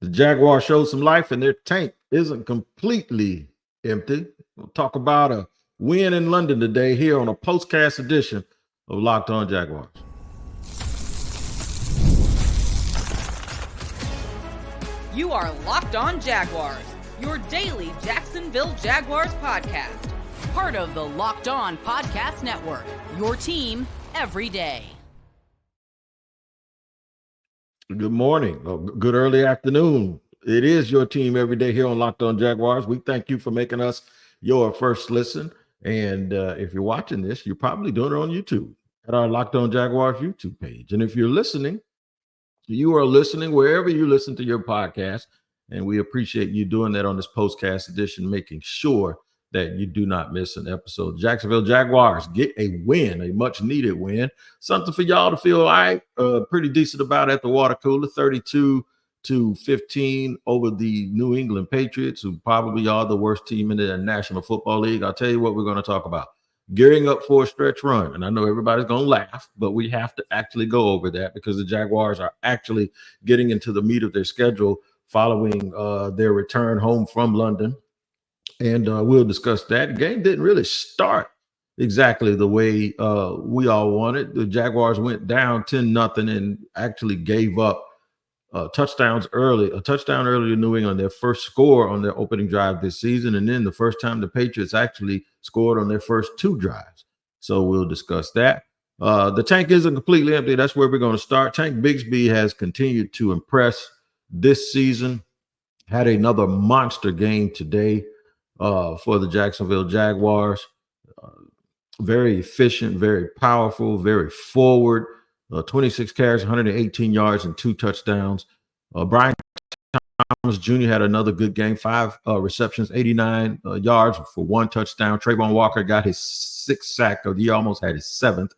The Jaguars showed some life, and their tank isn't completely empty. We'll talk about a win in London today here on a Postcast edition of Locked On Jaguars. You are Locked On Jaguars, your daily Jacksonville Jaguars podcast. Part of the Locked On Podcast Network, your team every day. Good morning, or good early afternoon. It is your team every day here on Locked On Jaguars. We thank you for making us your first listen. And if you're watching this, you're probably doing it on YouTube at our Locked On Jaguars YouTube page. And if you're listening, you are listening wherever you listen to your podcast. And we appreciate you doing that on this Postcast edition, making sure that you do not miss an episode. Jacksonville Jaguars get a win, a much needed win. Something for y'all to feel all right, pretty decent about at the water cooler, 32-15 over the New England Patriots, who probably are the worst team in the National Football League. I'll tell you what we're going to talk about. Gearing up for a stretch run. And I know everybody's going to laugh, but we have to actually go over that because the Jaguars are actually getting into the meat of their schedule following their return home from London. And we'll discuss that. The game didn't really start exactly the way we all wanted. The Jaguars went down 10-0 and actually gave up touchdowns early. A touchdown early to New England, their first score on their opening drive this season. And then the first time the Patriots actually scored on their first two drives. So we'll discuss that. The tank isn't completely empty. That's where we're going to start. Tank Bigsby has continued to impress this season. Had another monster game today for the Jacksonville Jaguars. Very efficient, very powerful, very forward. 26 carries, 118 yards, and 2 touchdowns. Brian Thomas Jr. had another good game, 5 receptions, 89 yards for 1 touchdown. Trevor Walker got his 6th sack of the year, almost had his 7th.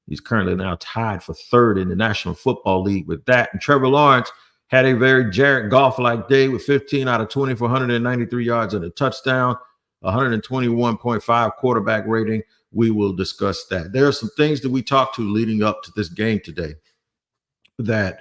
He's currently now tied for 3rd in the National Football League with that. And Trevor Lawrence had a very Jared Goff-like day with 15 out of 20 for 193 yards and a touchdown, 121.5 quarterback rating. We will discuss that. There are some things that we talked to leading up to this game today that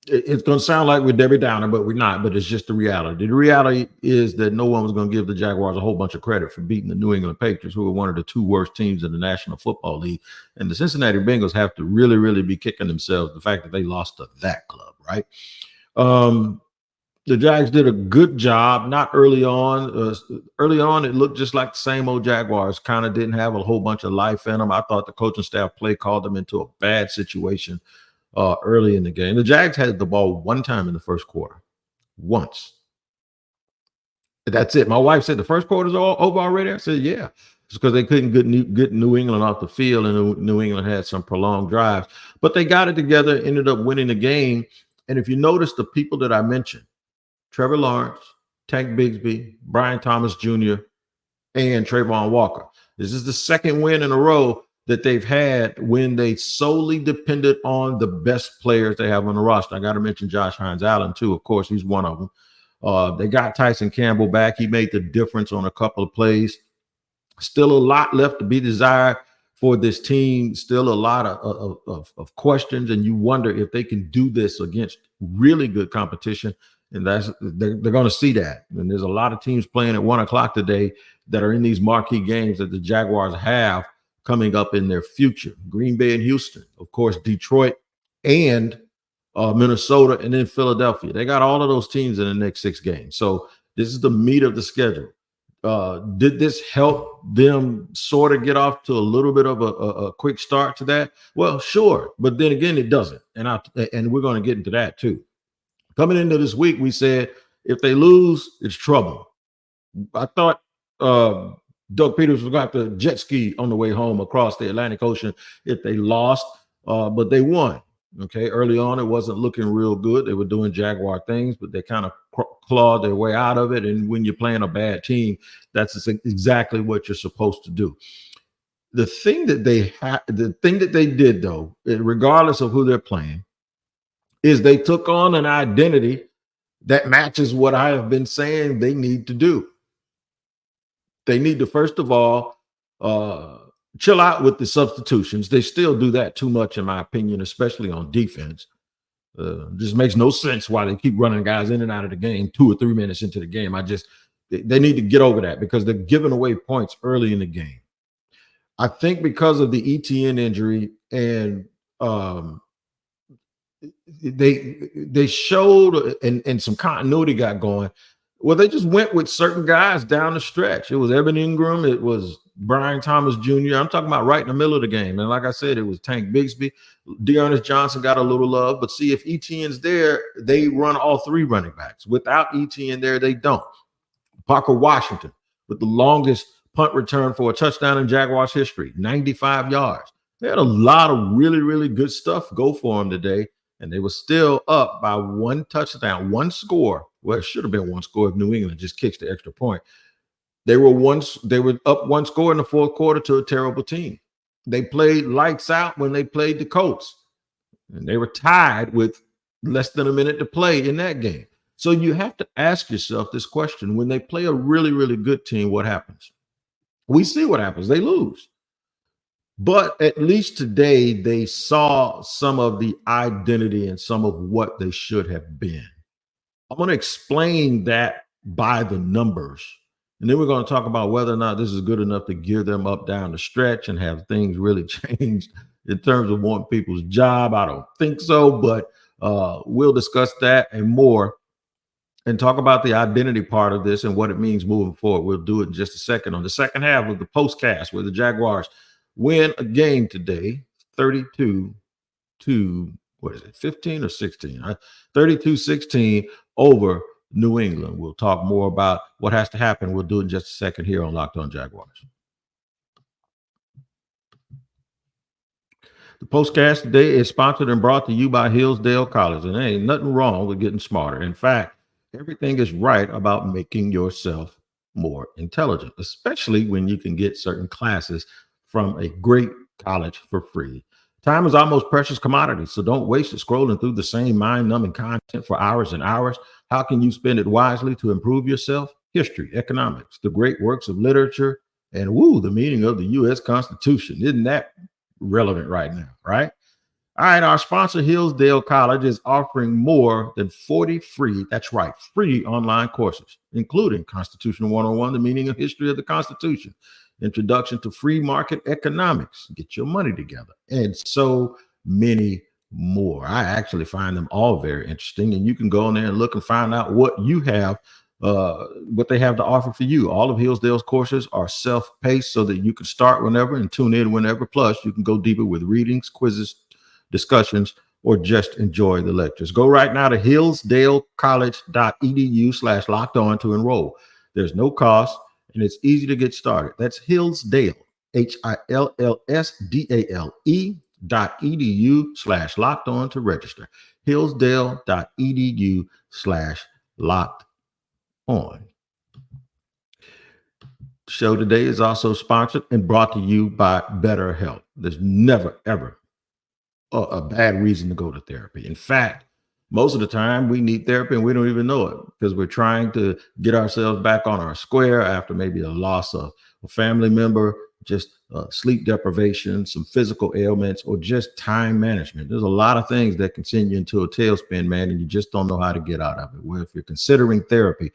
it's going to sound like we're Debbie Downer, but we're not. But it's just the reality. The reality is that no one was going to give the Jaguars a whole bunch of credit for beating the New England Patriots, who are one of the 2 worst teams in the National Football League. And the Cincinnati Bengals have to really, really be kicking themselves the fact that they lost to that club, right? The Jags did a good job, not early on. Early on, it looked just like the same old Jaguars, kind of didn't have a whole bunch of life in them. I thought the coaching staff play called them into a bad situation early in the game. The Jags had the ball 1 time in the first quarter, once. That's it. My wife said the first quarter's over already. I said, yeah. It's because they couldn't get New England off the field, and New England had some prolonged drives. But they got it together, ended up winning the game. And if you notice the people that I mentioned, Trevor Lawrence, Tank Bigsby, Brian Thomas Jr., and Trayvon Walker. This is the 2nd win in a row that they've had when they solely depended on the best players they have on the roster. I got to mention Josh Hines-Allen, too. Of course, he's one of them. They got Tyson Campbell back. He made the difference on a couple of plays. Still a lot left to be desired for this team. Still a lot of questions, and you wonder if they can do this against really good competition. And they're going to see that. And there's a lot of teams playing at 1 o'clock today that are in these marquee games that the Jaguars have coming up in their future. Green Bay and Houston, of course, Detroit and Minnesota, and then Philadelphia. They got all of those teams in the next 6 games. So this is the meat of the schedule. Did this help them sort of get off to a little bit of a quick start to that? Well, sure. But then again, it doesn't. And we're going to get into that too. Coming into this week, we said if they lose, it's trouble. I thought Doug Peters was going to have to jet ski on the way home across the Atlantic Ocean if they lost, but they won. Okay, early on, it wasn't looking real good. They were doing Jaguar things, but they kind of clawed their way out of it. And when you're playing a bad team, that's exactly what you're supposed to do. The thing that they did, though, regardless of who they're playing, is they took on an identity that matches what I have been saying they need to do. They need to, first of all, chill out with the substitutions. They still do that too much, in my opinion, especially on defense. Just makes no sense why they keep running guys in and out of the game 2 or 3 minutes into the game. They need to get over that because they're giving away points early in the game. I think because of the ETN injury and they showed and some continuity got going. Well, they just went with certain guys down the stretch. It was Evan Ingram. It was Brian Thomas Jr. I'm talking about right in the middle of the game. And like I said, it was Tank Bigsby. Dearness Johnson got a little love. But see, if ETN's there, they run all 3 running backs. Without ETN there, they don't. Parker Washington with the longest punt return for a touchdown in Jaguars history, 95 yards. They had a lot of really, really good stuff go for them today. And they were still up by 1 touchdown, 1 score. Well, it should have been 1 score if New England just kicks the extra point. They were up 1 score in the 4th quarter to a terrible team. They played lights out when they played the Colts. And they were tied with less than a minute to play in that game. So you have to ask yourself this question. When they play a really, really good team, what happens? We see what happens. They lose. But at least today, they saw some of the identity and some of what they should have been. I'm going to explain that by the numbers. And then we're going to talk about whether or not this is good enough to gear them up down the stretch and have things really changed in terms of wanting people's job. I don't think so, but we'll discuss that and more and talk about the identity part of this and what it means moving forward. We'll do it in just a second on the second half of the Postcast, where the Jaguars win a game today, 32 to, 15 or 16? 32-16 over New England. We'll talk more about what has to happen. We'll do it in just a second here on Locked On Jaguars. The Postcast today is sponsored and brought to you by Hillsdale College, and there ain't nothing wrong with getting smarter. In fact, everything is right about making yourself more intelligent, especially when you can get certain classes from a great college for free. Time is our most precious commodity, so don't waste it scrolling through the same mind-numbing content for hours and hours. How can you spend it wisely to improve yourself? History, economics, the great works of literature, and the meaning of the U.S. Constitution. Isn't that relevant right now, right? All right, our sponsor, Hillsdale College, is offering more than 40 free, that's right, free online courses, including Constitution 101, the meaning of history of the Constitution, Introduction to Free Market Economics, Get Your Money Together, and so many more. I actually find them all very interesting, and you can go in there and look and find out what you have, what they have to offer for you. All of Hillsdale's courses are self-paced so that you can start whenever and tune in whenever. Plus, you can go deeper with readings, quizzes, discussions, or just enjoy the lectures. Go right now to hillsdalecollege.edu/locked-on to enroll. There's no cost, and it's easy to get started. That's Hillsdale, HILLSDALE.edu/locked-on to register. Hillsdale.edu/locked-on. The show today is also sponsored and brought to you by BetterHelp. There's never, ever a bad reason to go to therapy. In fact, most of the time we need therapy and we don't even know it because we're trying to get ourselves back on our square after maybe a loss of a family member, just sleep deprivation, some physical ailments, or just time management. There's a lot of things that can send you into a tailspin, man, and you just don't know how to get out of it. Well, if you're considering therapy,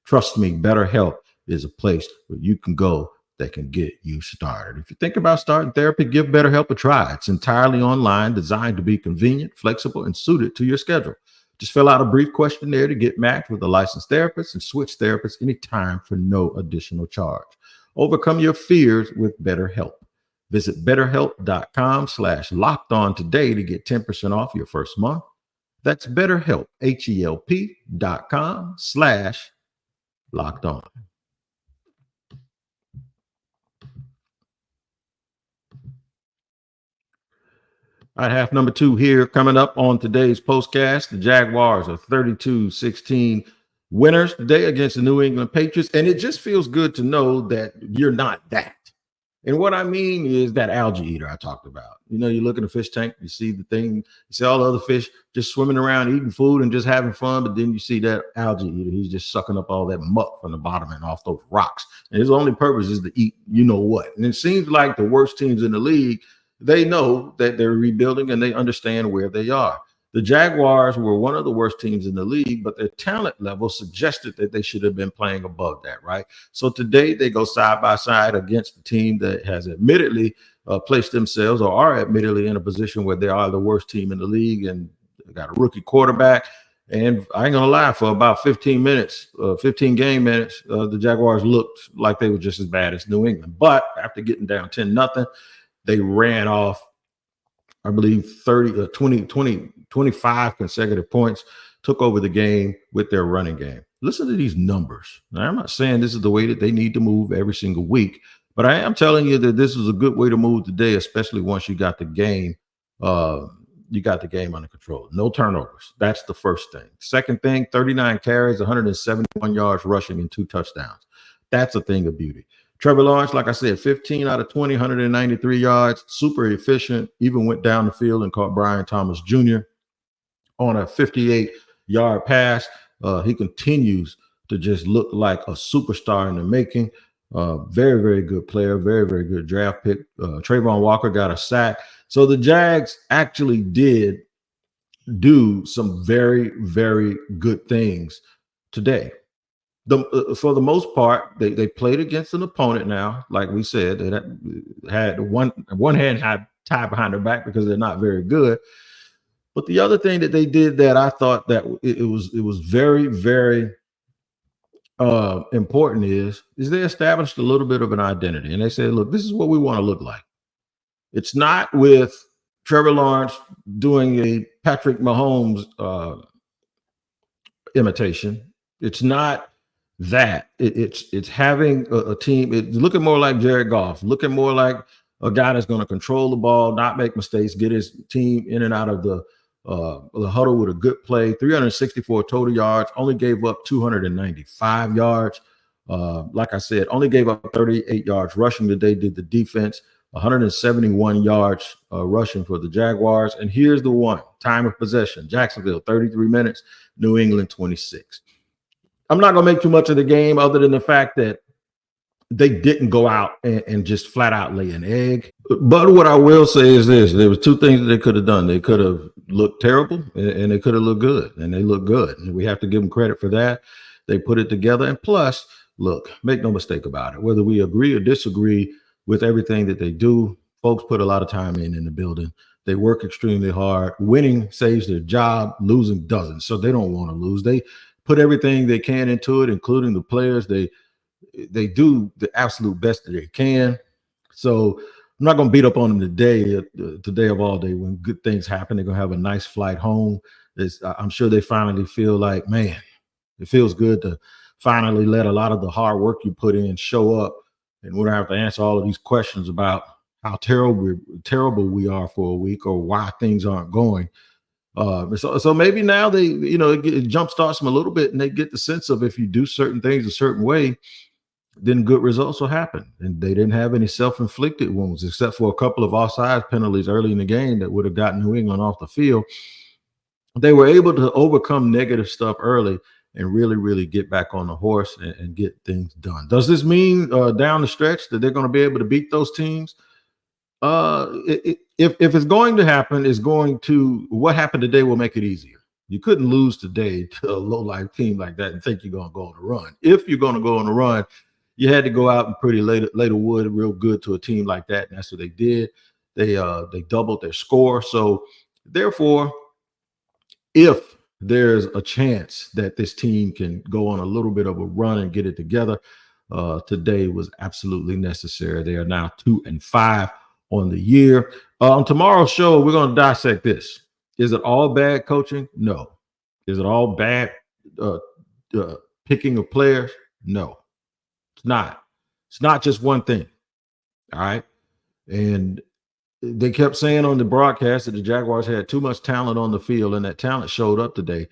trust me, BetterHelp is a place where you can go that can get you started. If you think about starting therapy, give BetterHelp a try. It's entirely online, designed to be convenient, flexible, and suited to your schedule. Just fill out a brief questionnaire to get matched with a licensed therapist and switch therapists anytime for no additional charge. Overcome your fears with BetterHelp. Visit BetterHelp.com/locked-on today to get 10% off your first month. That's BetterHelp, HELP.com/locked-on. All right, half number 2 here coming up on today's Postcast. The Jaguars are 32-16 winners today against the New England Patriots, and it just feels good to know that you're not that. And what I mean is that algae eater I talked about. You know, you look in the fish tank, you see the thing, you see all the other fish just swimming around, eating food and just having fun, but then you see that algae eater. He's just sucking up all that muck from the bottom and off those rocks. And his only purpose is to eat you know what. And it seems like the worst teams in the league, they know that they're rebuilding and they understand where they are. The Jaguars were one of the worst teams in the league, but their talent level suggested that they should have been playing above that, right? So today they go side by side against the team that has admittedly placed themselves or are admittedly in a position where they are the worst team in the league and got a rookie quarterback. And I ain't gonna lie, for about 15 minutes, 15 game minutes, the Jaguars looked like they were just as bad as New England. But after getting down 10-0, they ran off, I believe, 25 consecutive points, took over the game with their running game. Listen to these numbers. Now, I'm not saying this is the way that they need to move every single week, but I am telling you that this is a good way to move today, especially once you got the game. You got the game under control. No turnovers. That's the first thing. Second thing, 39 carries, 171 yards rushing, and 2 touchdowns. That's a thing of beauty. Trevor Lawrence, like I said, 15 out of 20, 193 yards, super efficient, even went down the field and caught Brian Thomas Jr. on a 58-yard pass. He continues to just look like a superstar in the making. Very, very good player, very, very good draft pick. Trayvon Walker got a sack. So the Jags actually did do some very, very good things today. For the most part, they played against an opponent now, like we said, that had one hand tied behind their back because they're not very good. But the other thing that they did that I thought that it was very, very important is they established a little bit of an identity. And they said, look, this is what we want to look like. It's not with Trevor Lawrence doing a Patrick Mahomes imitation. It's not that. It's having a team. It's looking more like Jared Goff, looking more like a guy that's going to control the ball, not make mistakes, get his team in and out of the huddle with a good play. 364 total yards, only gave up 295 yards. Like I said, only gave up 38 yards rushing today. Did the defense 171 yards rushing for the Jaguars. And here's the one: time of possession. Jacksonville 33 minutes, New England 26. I'm not going to make too much of the game other than the fact that they didn't go out and just flat out lay an egg. But what I will say is this: there was 2 things that they could have done. They could have looked terrible and they could have looked good, and they looked good. And we have to give them credit for that. They put it together. And plus, look, make no mistake about it, whether we agree or disagree with everything that they do, folks put a lot of time in the building. They work extremely hard. Winning saves their job, losing doesn't. So they don't want to lose. They put everything they can into it, including the players. They do the absolute best that they can. So I'm not going to beat up on them today of all day. When good things happen, they're going to have a nice flight home. I'm sure they finally feel like, man, it feels good to finally let a lot of the hard work you put in show up. And we don't have to answer all of these questions about how terrible we are for a week or why things aren't going. So maybe now they, it jumpstarts them a little bit, and they get the sense of if you do certain things a certain way, then good results will happen. And they didn't have any self-inflicted wounds, except for a couple of offside penalties early in the game that would have gotten New England off the field. They were able to overcome negative stuff early and really, really get back on the horse and get things done. Does this mean down the stretch that they're going to be able to beat those teams? If it's going to happen, what happened today will make it easier. You couldn't lose today to a low-life team like that and think you're going to go on a run. If you're going to go on a run, you had to go out and pretty later wood real good to a team like that, and that's what they did. They doubled their score. So therefore, if there's a chance that this team can go on a little bit of a run and get it together, today was absolutely necessary. They are now 2-5 on the year. On tomorrow's show, we're going to dissect this. Is it all bad coaching? No. Is it all bad picking of players? No, it's not. It's not just one thing. All right. And they kept saying on the broadcast that the Jaguars had too much talent on the field, and that talent showed up today.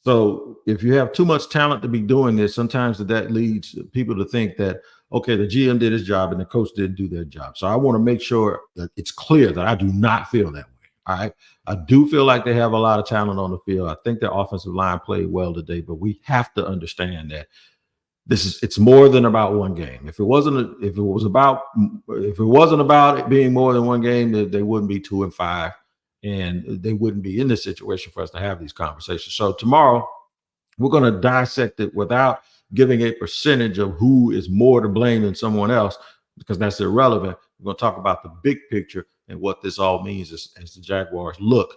So if you have too much talent to be doing this, sometimes that leads people to think that, okay, the GM did his job and the coach didn't do their job. So I want to make sure that it's clear that I do not feel that way. All right. I do feel like they have a lot of talent on the field. I think their offensive line played well today, but we have to understand that it's more than about one game. If it wasn't about it being more than one game, they wouldn't be 2-5. and they wouldn't be in this situation for us to have these conversations. So tomorrow, we're going to dissect it without giving a percentage of who is more to blame than someone else, because that's irrelevant. We're going to talk about the big picture and what this all means as the Jaguars look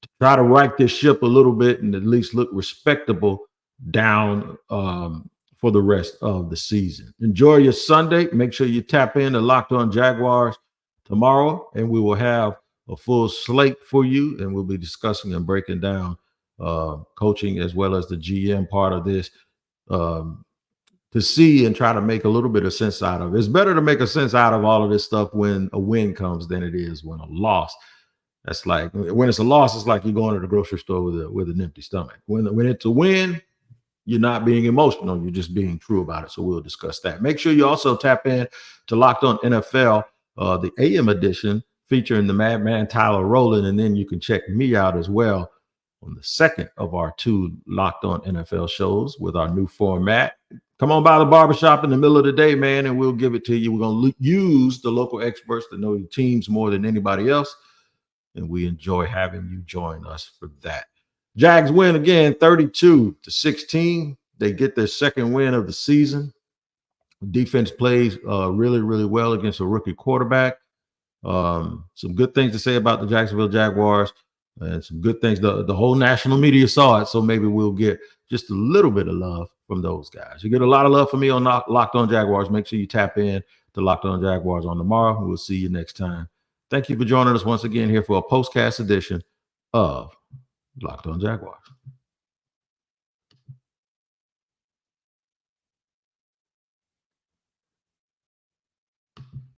to try to right this ship a little bit and at least look respectable down for the rest of the season. Enjoy your Sunday. Make sure you tap in to Locked On Jaguars tomorrow, and we will have a full slate for you, and we'll be discussing and breaking down coaching as well as the GM part of this to see and try to make a little bit of sense out of it. It's better to make a sense out of all of this stuff when a win comes than it is when a loss. That's like when it's a loss, it's like you're going to the grocery store with an empty stomach. When it's a win, you're not being emotional. You're just being true about it. So we'll discuss that. Make sure you also tap in to Locked On NFL, the AM edition featuring the madman Tyler Rowland. And then you can check me out as well on the second of our 2 Locked On NFL shows with our new format. Come on by the barbershop in the middle of the day, man, and we'll give it to you. We're going to use the local experts to know your teams more than anybody else. And we enjoy having you join us for that. Jags win again, 32-16. They get their second win of the season. Defense plays really, really well against a rookie quarterback. Some good things to say about the Jacksonville Jaguars and some good things. The whole national media saw it, so maybe we'll get just a little bit of love from those guys. You get a lot of love from me on Locked On Jaguars. Make sure you tap in to Locked On Jaguars on tomorrow. We'll see you next time. Thank you for joining us once again here for a Postcast edition of Locked On Jaguars.